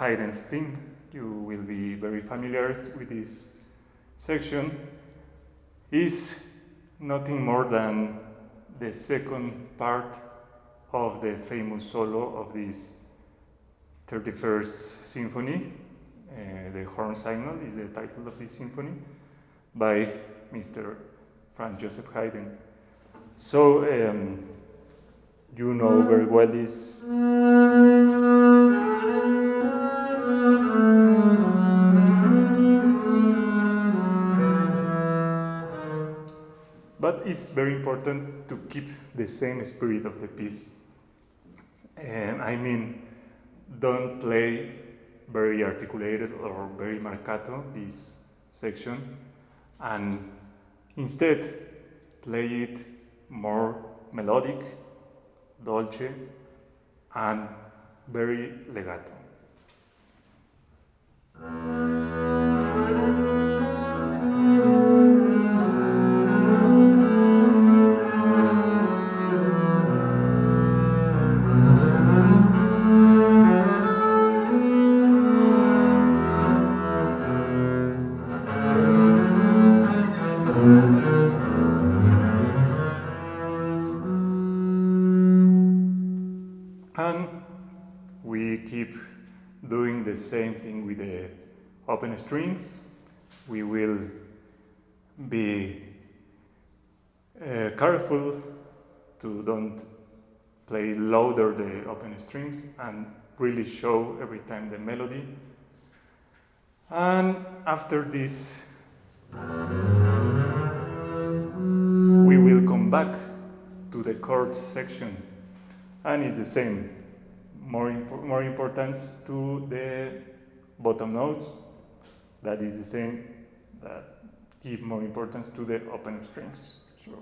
Haydn's theme. You will be very familiar with this section. Is nothing more than the second part of the famous solo of this 31st symphony. The horn signal is the title of this symphony by Mr. Franz Joseph Haydn. So you know very well this but it's very important to keep the same spirit of the piece. And I mean, don't play very articulated or very marcato this section, and instead play it more melodic, dolce, and very legato. And we keep doing the same thing with the open strings. We will be careful to don't play louder the open strings and really show every time the melody. And after this, we will come back to the chords section. And it's the same, more importance to the bottom notes. That is the same, that give more importance to the open strings. Sure.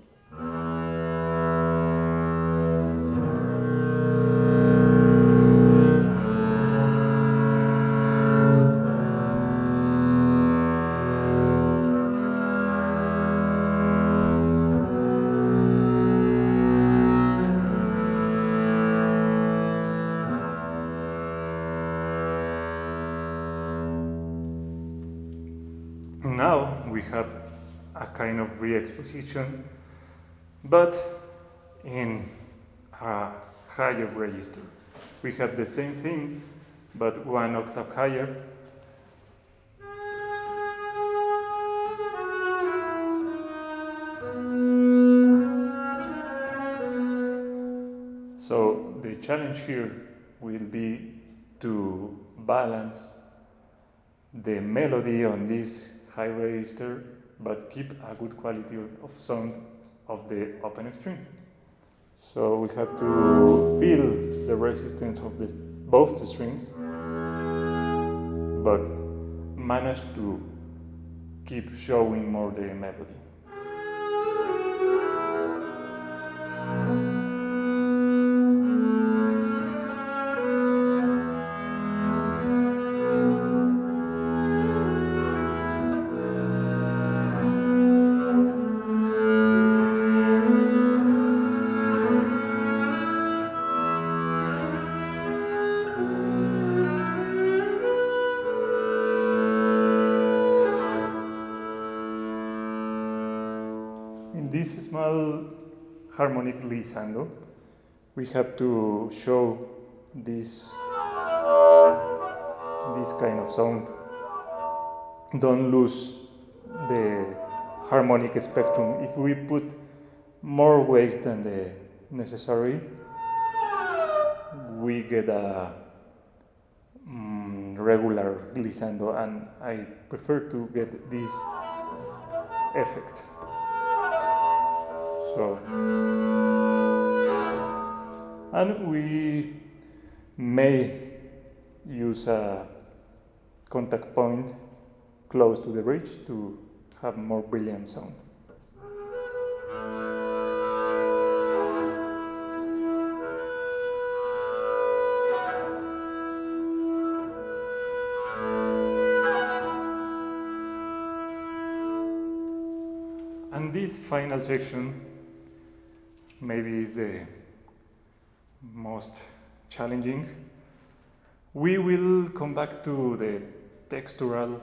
Now we have a kind of re-exposition, but in a higher register. We have the same thing, but one octave higher. So the challenge here will be to balance the melody on this high register, but keep a good quality of sound of the open string. So we have to feel the resistance of both the strings, but manage to keep showing more the melody. This small harmonic glissando, we have to show this kind of sound. Don't lose the harmonic spectrum. If we put more weight than the necessary, we get a regular glissando, and I prefer to get this effect. So, and we may use a contact point close to the bridge to have more brilliant sound. And this final section maybe is the most challenging. We will come back to the textural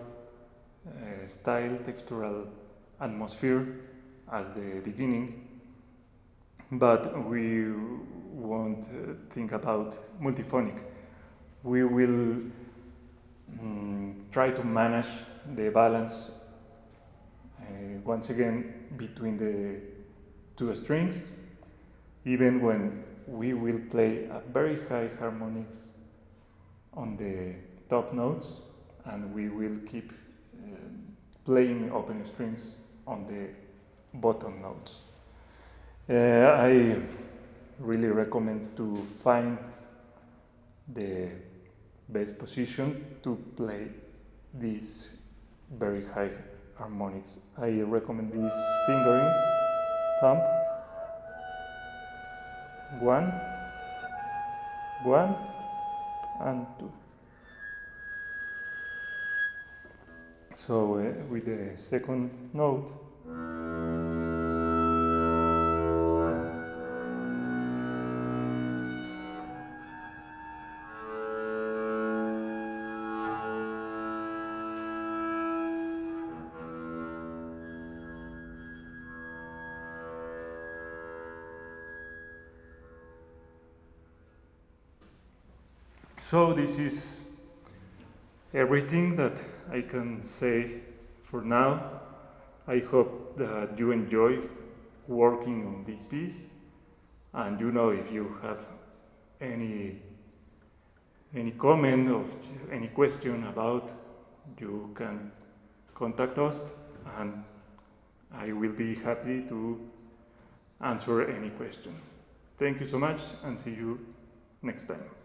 style, textural atmosphere as the beginning, but we won't think about multiphonic. We will try to manage the balance once again between the two strings, even when we will play a very high harmonics on the top notes, and we will keep playing open strings on the bottom notes. I really recommend to find the best position to play these very high harmonics. I recommend this fingering thumb. 1, 1, and 2. So with the second note, so this is everything that I can say for now. I hope that you enjoy working on this piece, and if you have any comment or any question about, you can contact us, and I will be happy to answer any question. Thank you so much, and see you next time.